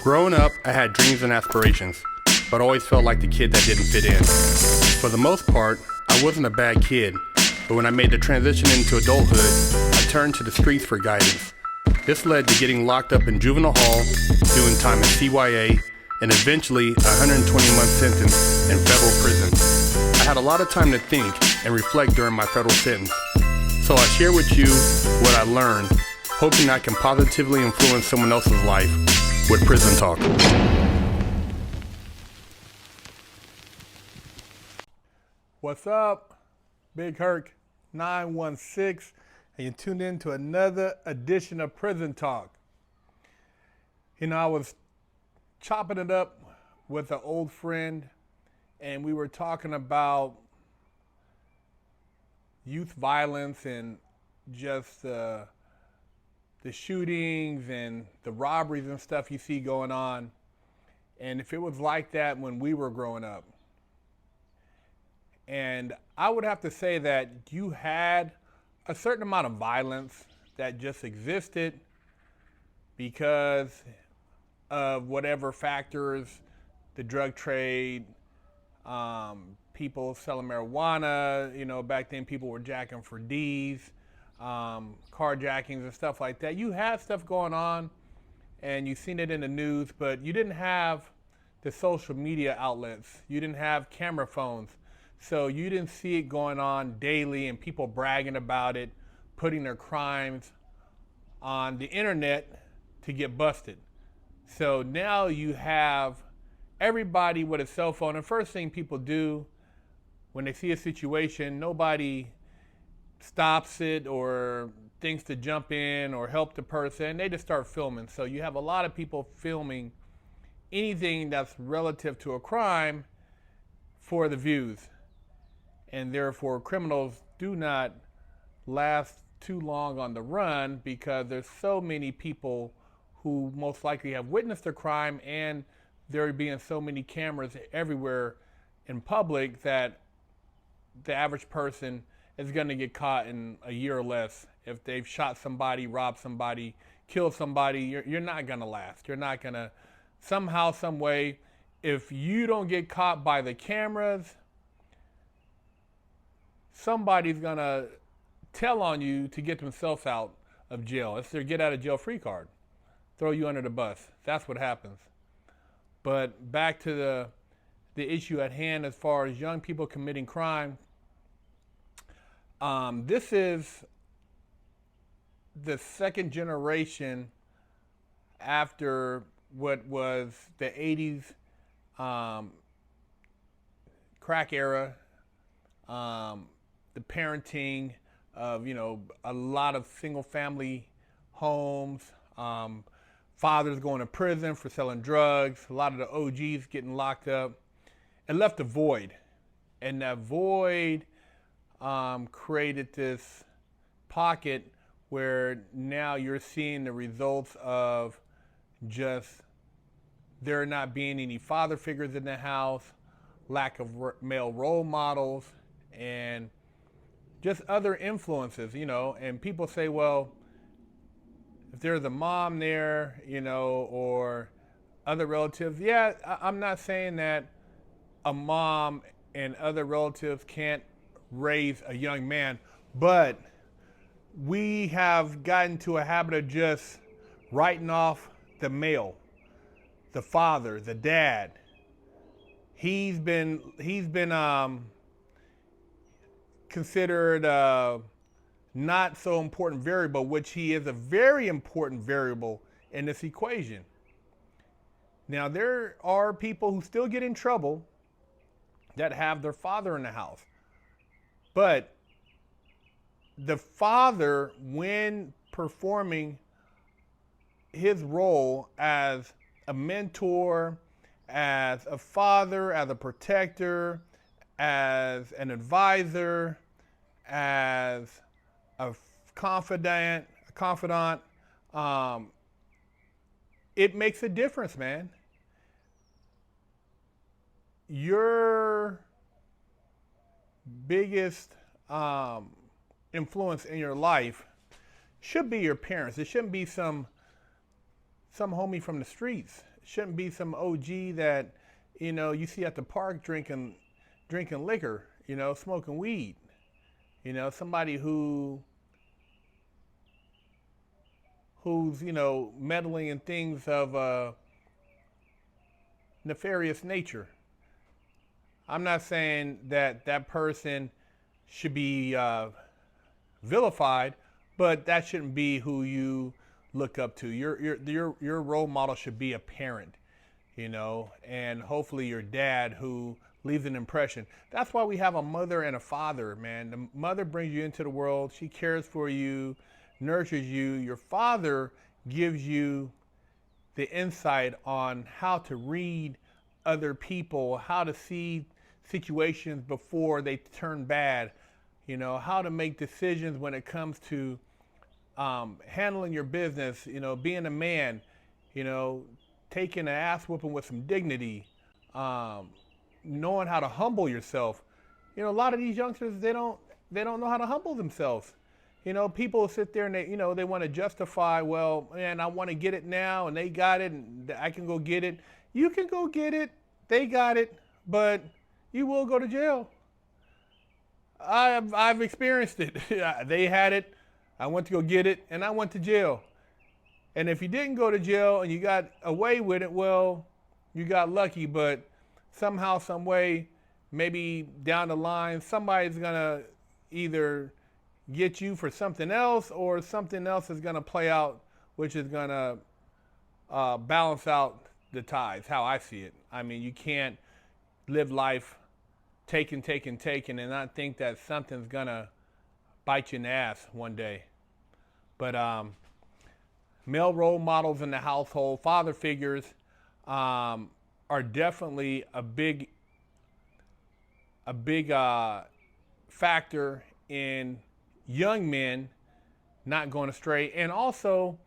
Growing up, I had dreams and aspirations, but always felt like the kid that didn't fit in. For the most part, I wasn't a bad kid, but when I made the transition into adulthood, I turned to the streets for guidance. This led to getting locked up in juvenile hall, doing time in CYA, and eventually a 120-month sentence in federal prison. I had a lot of time to think and reflect during my federal sentence, so I share with you what I learned, hoping I can positively influence someone else's life with Prison Talk. What's up? Big Herc 916, and you tuned in to another edition of Prison Talk. You know, I was chopping it up with an old friend, and we were talking about youth violence and just the shootings and the robberies and stuff you see going on, and if it was like that when we were growing up. And I would have to say that you had a certain amount of violence that just existed because of whatever factors, the drug trade, people selling marijuana. You know, back then people were jacking for D's, carjackings and stuff like that. You had stuff going on and you've seen it in the news, but you didn't have the social media outlets. You didn't have camera phones. So you didn't see it going on daily and people bragging about it, putting their crimes on the internet to get busted. So now you have everybody with a cell phone. And first thing people do when they see a situation, nobody stops it or thinks to jump in or help the person. They just start filming. So you have a lot of people filming anything that's relative to a crime for the views. And therefore criminals do not last too long on the run because there's so many people who most likely have witnessed a crime, and there being so many cameras everywhere in public that the average person is going to get caught in a year or less. If they've shot somebody, robbed somebody, killed somebody, you're not going to last. You're not going to, somehow, some way, if you don't get caught by the cameras, somebody's going to tell on you to get themselves out of jail. It's their get out of jail free card. Throw you under the bus. That's what happens. But back to the issue at hand as far as young people committing crime. This is the second generation after what was the 80s crack era, the parenting of, you know, a lot of single family homes, fathers going to prison for selling drugs, a lot of the OGs getting locked up. It left a void, and that void created this pocket where now you're seeing the results of just there not being any father figures in the house, lack of male role models, and just other influences, you know. And people say, well, if there's a mom there, you know, or other relatives, yeah, I'm not saying that a mom and other relatives can't raise a young man, but we have gotten to a habit of just writing off the male, the father, the dad. He's been considered not so important variable, which he is a very important variable in this equation. Now, there are people who still get in trouble that have their father in the house. But the father, when performing his role as a mentor, as a father, as a protector, as an advisor, as a confidant, it makes a difference, man. Your biggest influence in your life should be your parents. It shouldn't be some some homie from the streets. It shouldn't be some OG that, you see at the park drinking liquor, smoking weed. Somebody who's meddling in things of nefarious nature. I'm not saying that person should be vilified, but that shouldn't be who you look up to. Your role model should be a parent, and hopefully your dad who leaves an impression. That's why we have a mother and a father, man. The mother brings you into the world. She cares for you, nurtures you. Your father gives you the insight on how to read other people, how to see situations before they turn bad, how to make decisions when it comes to handling your business, being a man, taking an ass whooping with some dignity, knowing how to humble yourself. A lot of these youngsters, they don't know how to humble themselves. People sit there and they want to justify, well, man, I want to get it now and they got it and I can go get it. You can go get it, they got it, but you will go to jail. I've experienced it. They had it, I went to go get it, and I went to jail. And if you didn't go to jail and you got away with it, well, you got lucky, but somehow, some way, maybe down the line, somebody's gonna either get you for something else or something else is gonna play out, which is gonna balance out the ties, how I see it. I mean, you can't live life taking, and not think that something's gonna bite you in the ass one day. But male role models in the household, father figures, are definitely a big factor in young men not going astray, and also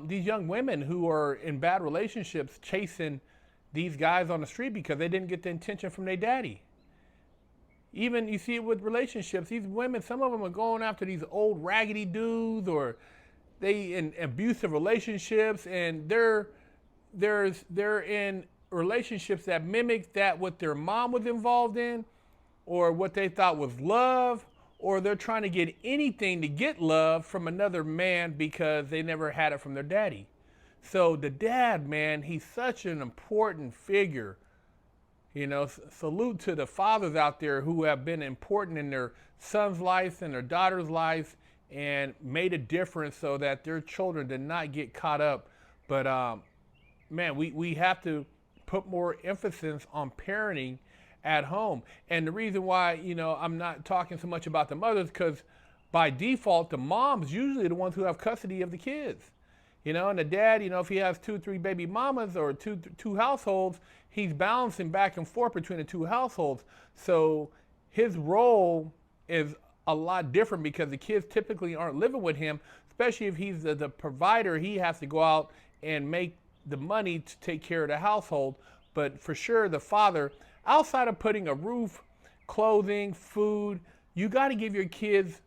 these young women who are in bad relationships chasing these guys on the street because they didn't get the attention from their daddy. Even you see it with relationships. These women, some of them are going after these old raggedy dudes, or they in abusive relationships, and they're in relationships that mimic that what their mom was involved in, or what they thought was love, or they're trying to get anything to get love from another man because they never had it from their daddy. So the dad, man, he's such an important figure. Salute to the fathers out there who have been important in their son's life and their daughter's life and made a difference so that their children did not get caught up. But man, we have to put more emphasis on parenting at home. And the reason why, I'm not talking so much about the mothers, because by default, the mom's usually the ones who have custody of the kids. And the dad, if he has 2, 3 baby mamas or two households, he's balancing back and forth between the two households. So his role is a lot different because the kids typically aren't living with him, especially if he's the provider. He has to go out and make the money to take care of the household. But for sure, the father, outside of putting a roof, clothing, food, you got to give your kids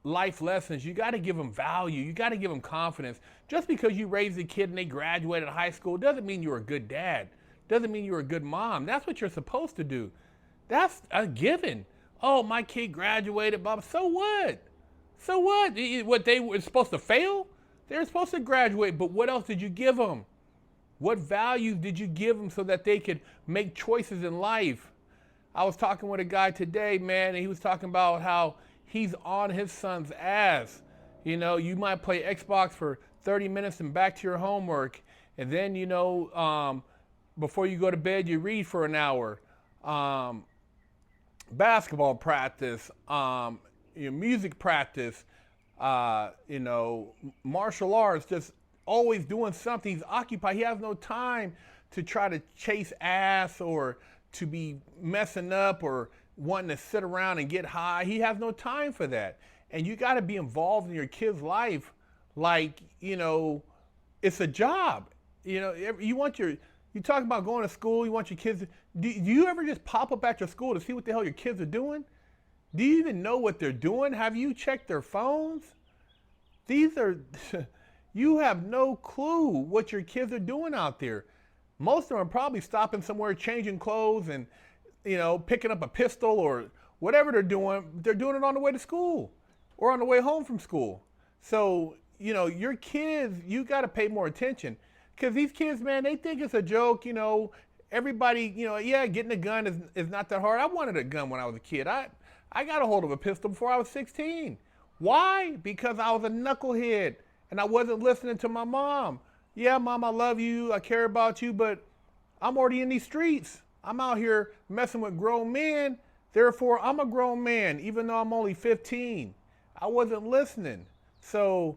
life lessons. You got to give them value. You got to give them confidence. Just because you raised a kid and they graduated high school doesn't mean you're a good dad. Doesn't mean you're a good mom. That's what you're supposed to do. That's a given. Oh, my kid graduated, Bob. So what? So what? What, they were supposed to fail? They were supposed to graduate, but what else did you give them? What values did you give them so that they could make choices in life? I was talking with a guy today, man, and he was talking about how he's on his son's ass. You might play Xbox for 30 minutes and back to your homework. And then, before you go to bed, you read for an hour. Basketball practice, music practice, martial arts, just always doing something. He's occupied. He has no time to try to chase ass or to be messing up or wanting to sit around and get high. He has no time for that. And you got to be involved in your kid's life like, it's a job. You talk about going to school, you want your kids, do you ever just pop up at your school to see what the hell your kids are doing? Do you even know what they're doing? Have you checked their phones? These are, You have no clue what your kids are doing out there. Most of them are probably stopping somewhere, changing clothes, and picking up a pistol or whatever they're doing. They're doing it on the way to school or on the way home from school. So your kids, you got to pay more attention because these kids, man, they think it's a joke. Everybody, yeah, getting a gun is not that hard. I wanted a gun when I was a kid. I got a hold of a pistol before I was 16. Why? Because I was a knucklehead and I wasn't listening to my mom. Yeah, mom, I love you. I care about you, but I'm already in these streets. I'm out here messing with grown men. Therefore, I'm a grown man, even though I'm only 15. I wasn't listening. So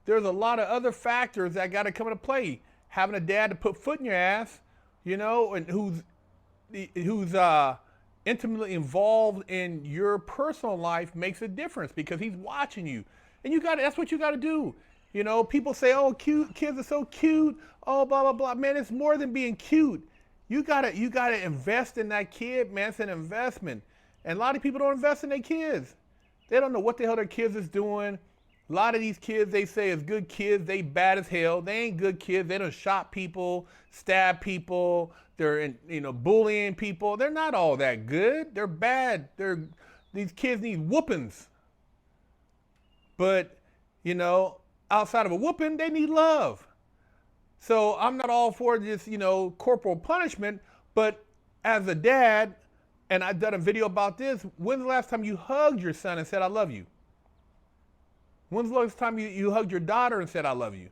there's a lot of other factors that got to come into play. Having a dad to put foot in your ass, and who's intimately involved in your personal life makes a difference because he's watching you. And that's what you got to do. People say, oh, cute kids are so cute. Oh, blah, blah, blah. Man, it's more than being cute. You gotta invest in that kid, man. It's an investment. And a lot of people don't invest in their kids. They don't know what the hell their kids is doing. A lot of these kids, they say is good kids, they bad as hell. They ain't good kids. They done shot people, stab people. They're bullying people. They're not all that good. They're bad. These kids need whoopings. But, outside of a whooping, they need love. So I'm not all for this, corporal punishment, but as a dad, and I've done a video about this, when's the last time you hugged your son and said, I love you? When's the last time you hugged your daughter and said, I love you?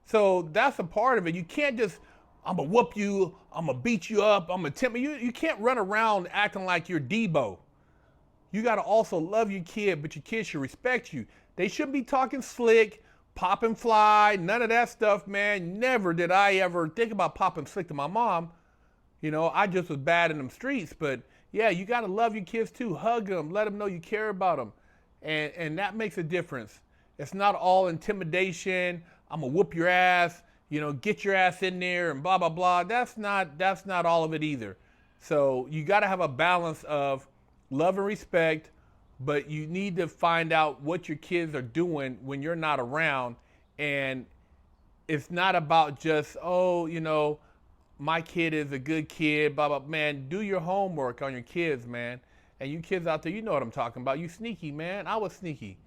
So that's a part of it. You can't just, I'm going to whoop you, I'm going to beat you up, I'm going to tempt you. You can't run around acting like you're Debo. You got to also love your kid, but your kid should respect you. They shouldn't be talking slick, pop and fly, none of that stuff, man. Never did I ever think about popping slick to my mom. I just was bad in them streets. But yeah, you got to love your kids too. Hug them, let them know you care about them. And that makes a difference. It's not all intimidation. I'm going to whoop your ass, get your ass in there and blah, blah, blah. That's not all of it either. So you got to have a balance of love and respect, but you need to find out what your kids are doing when you're not around. And it's not about just, my kid is a good kid, blah, blah. Man, do your homework on your kids, man. And you kids out there, you know what I'm talking about. You sneaky, man. I was sneaky.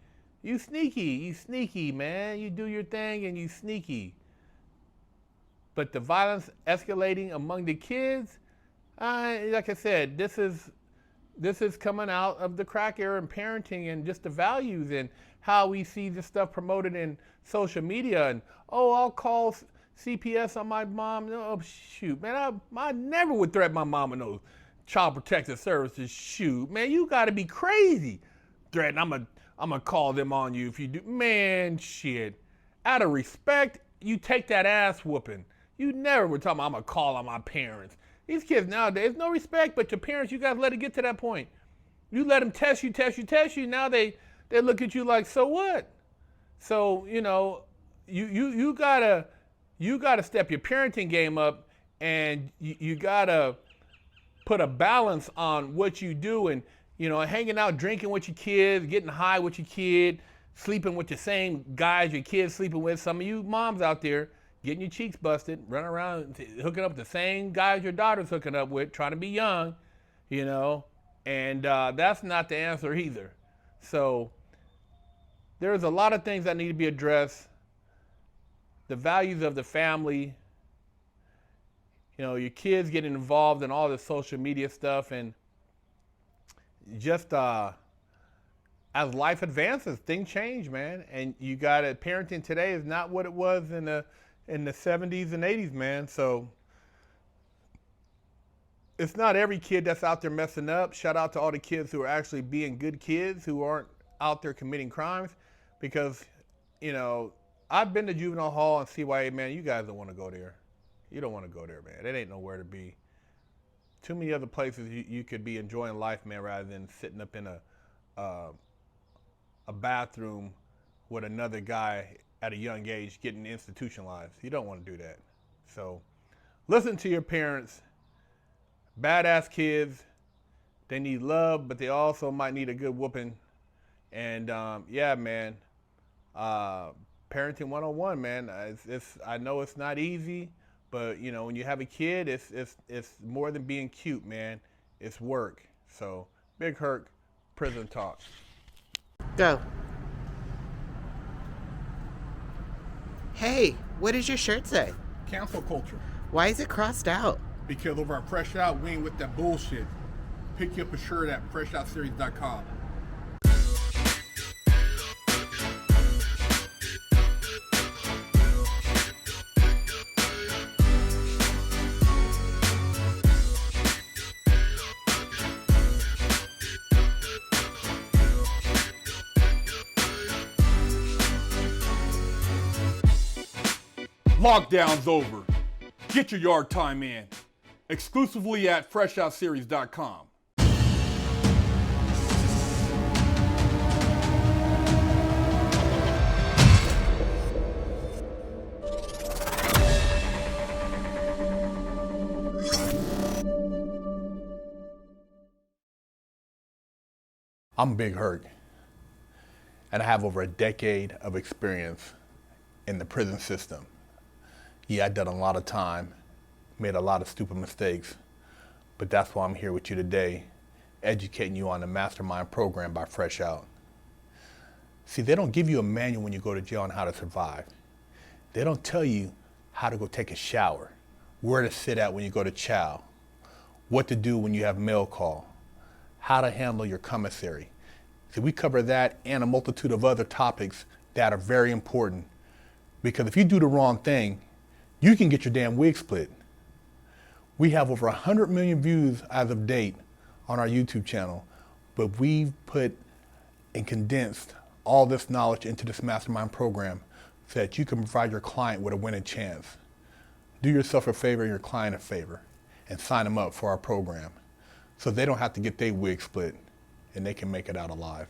You sneaky, man. You do your thing and you sneaky. But the violence escalating among the kids, like I said, this is coming out of the crack era and parenting and just the values and how we see this stuff promoted in social media. And, I'll call CPS on my mom. Oh, shoot, man, I never would threaten my mom with no child protective services. Shoot, man, you got to be crazy. Threaten, I'm going to call them on you if you do. Man, shit. Out of respect, you take that ass whooping. You never would tell me I'm going to call on my parents. These kids nowadays, no respect, but your parents, you got to let it get to that point. You let them test you. Now they look at you like, so what? So, you gotta step your parenting game up, and you gotta put a balance on what you do, and hanging out, drinking with your kids, getting high with your kid, sleeping with the same guys your kids sleeping with. Some of you moms out there getting your cheeks busted, running around hooking up with the same guys your daughter's hooking up with, trying to be young, and that's not the answer either. So there's a lot of things that need to be addressed. The values of the family, your kids getting involved in all the social media stuff, and just as life advances, things change, man. And you got it. Parenting today is not what it was in the 70s and 80s, man. So it's not every kid that's out there messing up. Shout out to all the kids who are actually being good kids, who aren't out there committing crimes, because I've been to juvenile hall and CYA, man. You guys don't want to go there. You don't want to go there, man. It ain't nowhere to be. Too many other places you could be enjoying life, man, rather than sitting up in a bathroom with another guy at a young age getting institutionalized. You don't want to do that. So listen to your parents. Badass kids, they need love, but they also might need a good whooping. And yeah, man, parenting 101, man. I know it's not easy, but you know when you have a kid, it's more than being cute, man. It's work. So Big Herc, prison talk. Go. Hey, what does your shirt say? Cancel culture. Why is it crossed out? Because over at Fresh Out, we ain't with that bullshit. Pick you up a shirt at freshoutseries.com. Lockdown's over. Get your yard time in. Exclusively at freshoutseries.com. I'm Big Herc, and I have over a decade of experience in the prison system. Yeah, I've done a lot of time, made a lot of stupid mistakes, but that's why I'm here with you today, educating you on the Mastermind program by Fresh Out. See, they don't give you a manual when you go to jail on how to survive. They don't tell you how to go take a shower, where to sit at when you go to chow, what to do when you have mail call, how to handle your commissary. See, we cover that and a multitude of other topics that are very important, because if you do the wrong thing, you can get your damn wig split. We have over 100 million views as of date on our YouTube channel, but we've put and condensed all this knowledge into this Mastermind program so that you can provide your client with a winning chance. Do yourself a favor and your client a favor and sign them up for our program so they don't have to get their wig split and they can make it out alive.